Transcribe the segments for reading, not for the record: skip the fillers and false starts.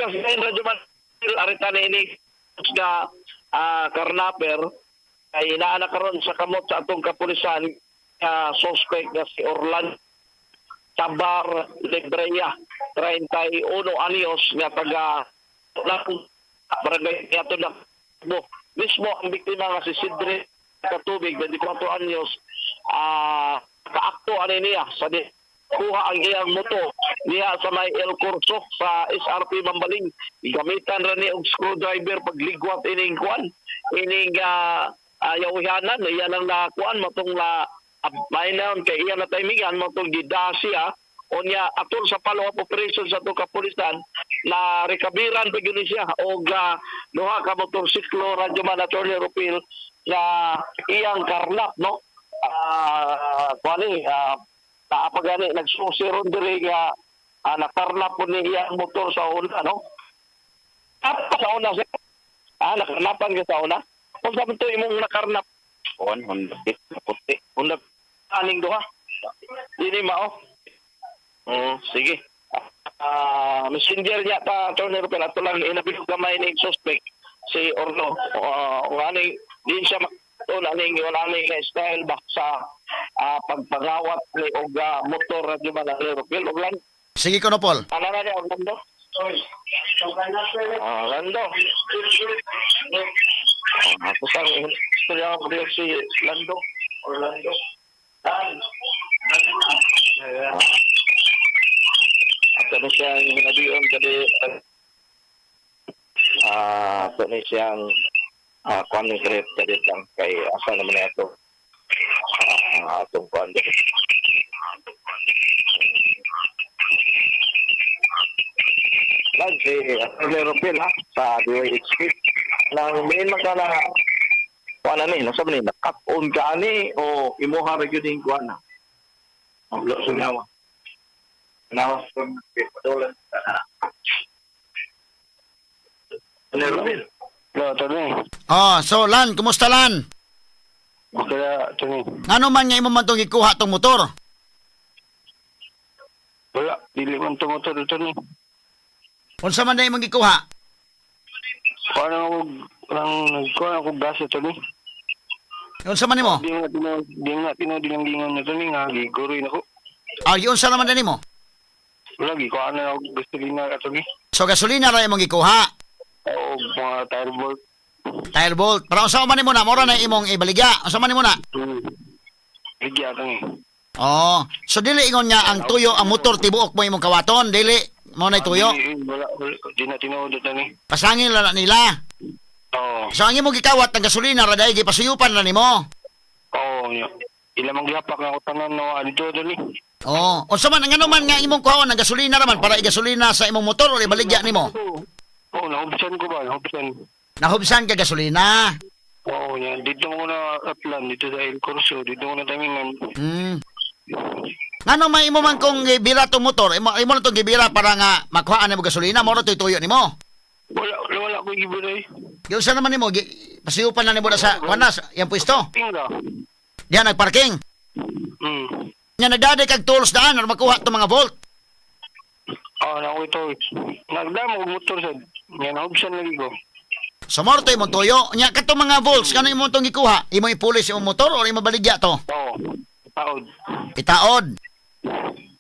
kasi radyo man aritan ini nga karnaper ay inaana karon sa kamot sa atong kapulisan suspect nga si Orlando Tabar Lebreya 31 anyos nga taga barangay ato na mismo ang biktima nga si Sidre Katubig 24 anyos kaakto ani niya sa kuha ang iyang moto niya sa may El Corso sa SRP Mambaling gamitan ra ni og screwdriver pagligwat ining kuan ining yawihanan iyan ang nakuan matong na mainon kay iyan na timingan matong gidasya unya atol sa follow-up operation sa to kapulisan na rekabiran pa gyud siya og duha ka motorsiklo radyo man attorney Rupil na iyang karnap no naapagani nagsusiron diri nga nakarnap po niya ang motor sa una no sa una siya nakarnapan ka sa una kung sabi ito imong nakarnap Honda puti Honda aning duha hindi mao sige messenger niya pa Attorney Rupel ato lang inabilog gamay ni suspect si Orlo aning din siya wala ning style back sa pagpangawat ni og motor radyo man ni Rupel og lang. Sige ko no Paul. Ano na ni Orlando? Orlando. Ako sa istorya ko si Orlando. Ato na siyang nabiyon kadi ato na siyang kuan ni Grep tadi lang kay asa naman ito atong kuan lang si Ropel ha sa DYHP nang main magkala kuan ni nasa man ni nakap-on ka ni o imuha ra gyud ing kuan na ang lo sunyawa nawas kung padolan Ropel. Hello, Tony. So Lan, kumusta Lan? Okay na, Tony. Ano man nga imo man tong ikuha tong motor? Wala, dili man tumotor, Tony. Unsa man na imong ikuha? Paano ako gasa, Tony? Unsa man nimo? Di nga dinanggingan na, Tony, nga giguroy na ko. Unsa naman na nimo? Wala, gikuha na ako gasolina, Tony. So gasolina ra imong ikuha. O mga tire bolt. Tire bolt. Pero unsa man nimo na mora na imong ibaligya? Unsa man nimo na? Ligya, Tony. So dili ingon niya ang tuyo ang motor tibuok mo imong kawaton, dili mo na tuyo. Wala, di na tinuod, Tony. Pasangin la nila. Oo. So ang imong gikawat ang gasolina ra dai gipasuyupan na nimo. Oo, ilamang gihapak na ako tanan no adito, Tony. Unsa man ang ano man nga imong kuhaon ang gasolina ra man para igasolina sa imong motor o ibaligya nimo? Oo, nahubsan ko ba? Nahubsan ka gasolina. Oo, yan. Dito mo na Atlan, dito sa El Corso, dito mo na tamingan. Ngano may imo man kung gibira tong motor, imo na tong gibira para nga makuhaan mo gasolina, mo ra tuyo nimo. Wala ko gibiray. Yung sa naman nimo, pasiyupan na nimo na sa kuanas, yang pwesto. Tinga. Diyan nagparking. Nya nagdaday kag tools daan para makuha tong mga volt. Naku ito. Nagdamo ko motor sa. Yan, naubsan lagi ko. So mo to imong tuyo. Nya katong mga volts kano imong tong gikuha? Imo ipulis imong motor o imo baligya to? Oo. Taod. Itaod.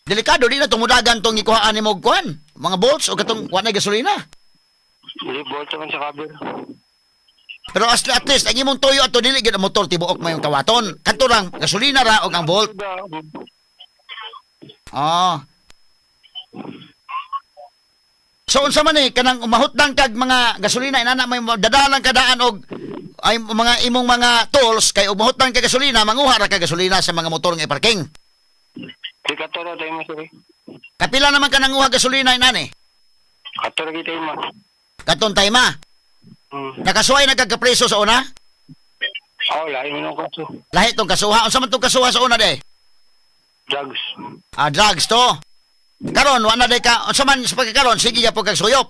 Delikado di na tumudagan tong gikuhaan nimo og kuan. Mga volts o katong kuan na gasolina. Dili bolsa man sa cover. Pero at least ang imong tuyo ato dili gid ang motor tibuok mayong kawaton. Kadto lang gasolina ra og ang volt. So unsa man kanang umahutdan kag mga gasolina inana may dadalang kadaan og ay mga imong mga tools kay umahutdan kag gasolina manguha ra kag gasolina sa mga motor nga iparking. Di katoro tayo mo sir. Kapila naman ka nanguha gasolina inani? Katoro kita mo. Katon tayma. Nakasuway nagkakapreso sa una? Lahi mo nung kaso. Lahi tong kasuha. Unsa man tong kasuha sa una de? Drugs. Drugs to. Karon wala day ka. Unsa man sa pagkakaron sige ya pag suyop.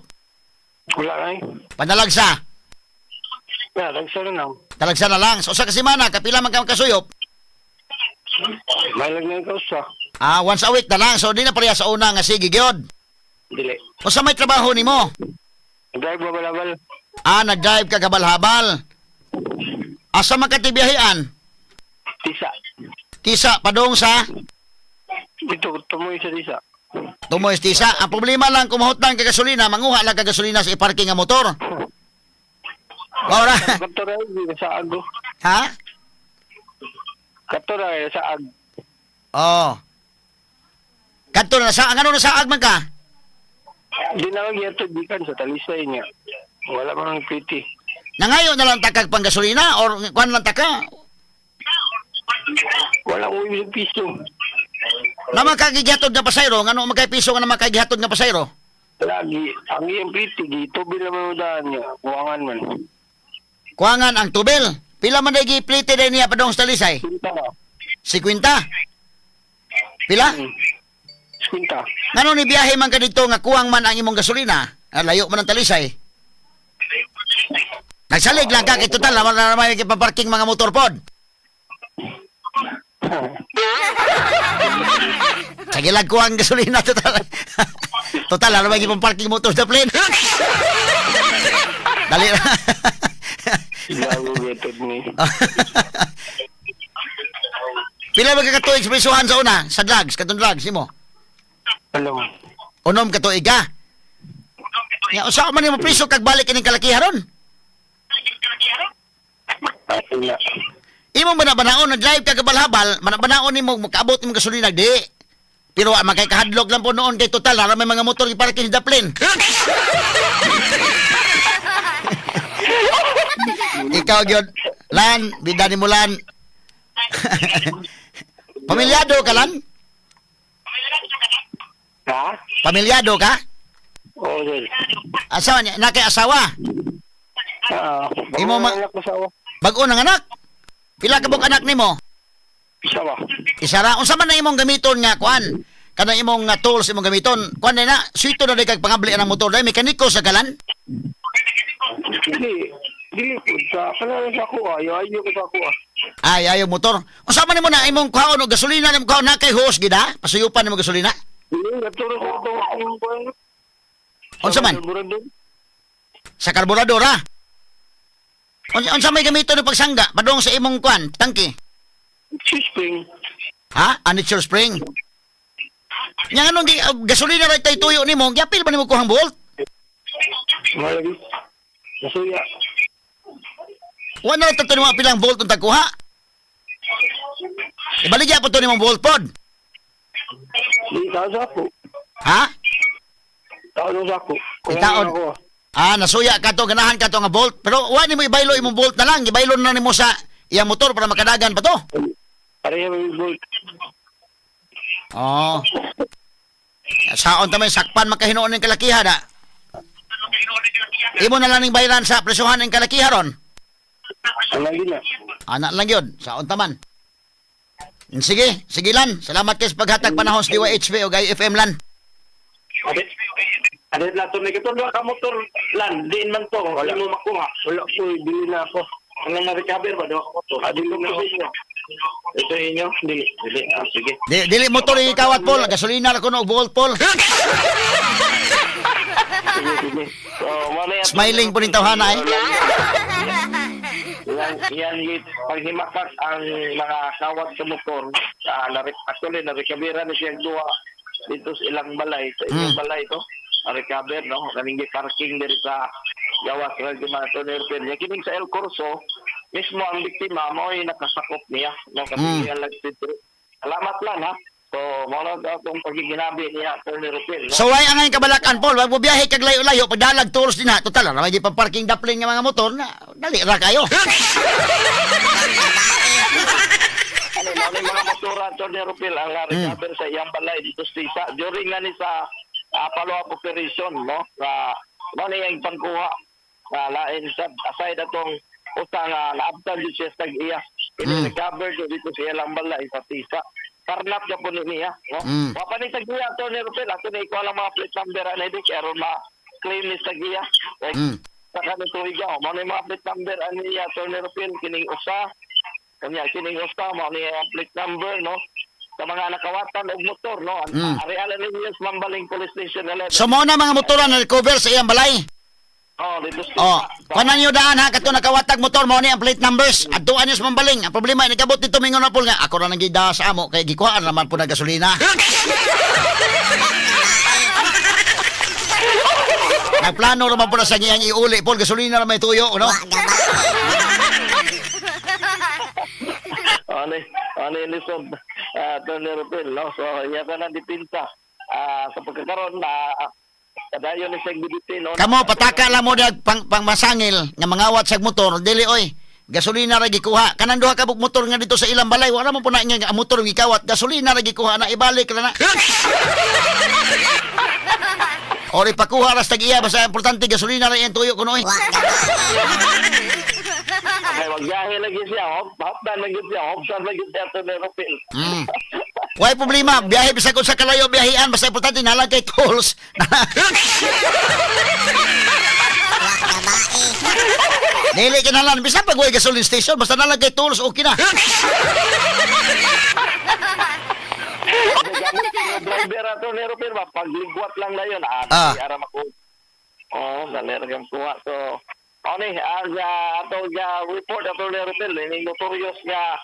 Wala na Panalagsa. Lagsa na lang. Talagsa na lang. So sa kasimana kapila man ka kasuyop? May lag na ikaw sa. Once a week na lang. So di na pareha sa una nga sige gyud. Dili. Unsa may trabaho nimo? Drive babal-abal. Nag-drive ka kabal-habal. Asa man ka tibiyahian? Tisa. Tisa, padong sa Ito, tumoy sa tisa. Tumoy sa Tisa. Ang problema lang, kumahutang ka gasolina, manguha lang ka gasolina sa iparking nga motor. Ora. Katuray, sa ago. Ha? Katuray, sa ag. Oh. Kadto na sa ano na saag man ka? Di na lang yato gikan sa talisay niya. Wala mang piti. Nangayo na lang takag pang gasolina or kuan lang taka? Wala ko yung piso. Naman kagihatod nga pasayro, ngano man kay piso nga naman kagihatod nga pasayro? Lagi, ang iyong piti, gitubil naman mo daan niya. Buwangan man. Kuangan ang tubil. Pila man dai plite day niya padong sa talisay? Sinta ka. 50. Pila? Sinta. Ngano ni biyahe man ka dito nga kuwang man ang imong gasolina? Layo man ang talisay. Nagsalig lang ka kay total naman na naman yung parking mga motor pod. Sagilag ko ang gasolina total. Total ano ba yung parking motor sa plane? Dali na. Lago getod ni. Pila ba kakatuig sa prisuhan sa una? Sa drugs, katong drugs, mo? Alam. Unom katuig ka? Ya, usa man mo priso kag balik kining kalakiharon? Wala. Imo banabanaon nag-drive ka kabalhabal, manabanaon nimo makaabot imong gasolina di. Pero makay kahadlok lang po noon kay total na may mga motor iparking sa plane. Ikaw gyud lan, bida ni Mulan. Pamilyado ka lan? Ha? Pamilyado ka? Oo, sir. Asawa niya, nakay asawa. Imo ma- Masawa. Bag-o ng anak. Pila ka bug anak nimo? Isa ba? Isa ra. Unsa man na imong gamiton nga kuan? Kana imong tools imong gamiton. Kuan na suito na kag pangabli ang motor dai mekaniko sa galan. Dili. Dili po. Sa kanala sa ako Ayaw ko sa ako Ay ayo motor. Unsa man nimo na imong kuhaon og gasolina nimo kuhaon na kay hose gid ha? Pasuyupan nimo gasolina. Dili. Naturo ko ito. Ang buwan. Unsa man? Sa karburador ha? Unsa may gamiton ng pagsangga padong sa imong kuan tangke? Spring. Ha? Anitsure spring. Yang anong gasolina ra tay tuyo nimo, gyapil ba nimo kuhang bolt? Malagi. Nasuya. Wala na tato nimo pilang bolt ang tagkuha. Ibaligya po to nimo bolt pod. Di tao sa ako. Ha? Tao sa ako. Itaon. Nasuya ka to, ganahan ka to nga bolt. Pero wa nimo ibaylo imong bolt na lang, ibaylo na nimo sa iyang motor para makadagan pa to. Pareha may bolt. Oh. Saon ta may sakpan makahinuon ning kalakihan da. Imo na lang ning bayran sa presyuhan ning kalakiharon. Ang lagi na. Anak lang yun. Saon taman. Sige, sige lan. Salamat kayo sa paghatag panahon sa DYHP o FM lan. Ano na ito, nagkatuloy ka motor lan, diin man to, wala mo makuha. Wala ko. Dili na ako. Ang na-recover ba, daw ako to? Dili na ako. Ito inyo? Dili. Sige. Dili motor yung kawat pol. Gasolina lang ko no, bolt pol. Sige. So, mamaya... Smiling po ning tawhana eh. Yan, paghimakak ang mga kawat sa motor, actually, na-recoveran na siyang duwa dito sa ilang balay, sa ilang balay to. Na-recover, no? Kaning parking diri sa gawas ng mga tunnel niya. Kining sa El Corso, mismo ang biktima mo ay nakasakop niya, no? Kasi niya salamat lang, ha? So, mula itong pagiginabi niya, Tony Rupil, no? So why ang ngayon kabalakan pol? Wag mo biyahe kag layo-layo pagdalag tours din ha. Total na may pa parking daplin nga mga motor na dali ra kayo. Ano mga motora, Tony Rupil, ang recover sa iyang balay dito sa Tisa. During nga ni sa follow-up operation, no? Ano yung pangkuha lain sa aside atong utang naabtan dito siya sa iya. Ini-recover dito sa iyang balay sa Tisa. Karnap na po niya, no? Papanig sa giya, Tony Rupil, ako na ikaw lang mga plate number na hindi, kaya ma-claim ni sa giya. Sa kanong tuwig ako, mga mga plate number niya, Tony Rupil, kining usa, kining usa, mga plate number, no? Sa mga nakawatan o motor, no? Areala ninyo sa Mambaling Police Station 11. So mo na mga motor na recover sa iyang balay. dito sa Oh, kanan nyo daan ha, kato nakawatag motor mo ni ang plate numbers. Adtuan nyo sa mambaling. Ang problema, nagabot dito mingon na po nga. Ako na nang gida sa amo, kaya gikuhaan naman po na gasolina. Nagplano naman po na sa ngiyang iuli po, gasolina na may tuyo, no? Ano yung lisod, Tony Rupil, no? So, yan ka na dipinta. Sa pagkakaroon na, kadayon ni Segbiditin, no? Kamo, pataka lang mo na pang masangil nga mangawat sa motor. Dili, oy. Gasolina ra gikuha. Kanan duha ka bug motor nga dito sa ilang balay. Wala mo po na nga motor nga ikawat. Gasolina ra gikuha na ibalik ra na. O ipakuha ra sa tag-iya. Basta importante gasolina ra yung tuyo kuno, oy. Ay, magbiyahe lagi siya. Hopdan lagi siya. Hopdan lagi siya, Tony Rupil. Way problema. Biyahe bisag sa kalayo biyahean. Basta importante nalang kay tools. Dili ka na lang. Bisa pag way gasoline station. Basta nalang kay tools. Okay na. Driver ato ni Rupil, pagligwat lang na yun. Ara mako. Nalergang kuha. So, ang ato report ato ni Rupil, yung notorious nga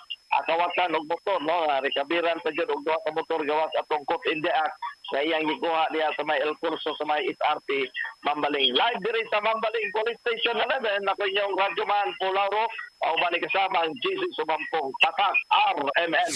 kawatan og motor, no? Rekabiran sa jud og duha ka motor gawas atong Code in the Act sa iyang gikuha diya sa may El Curso sa may SRT Mambaling. Live diri sa Mambaling Police Station 11, ako inyong radyoman Polauro, o ba ni kasama ang GC Sumampong Tatak RMN.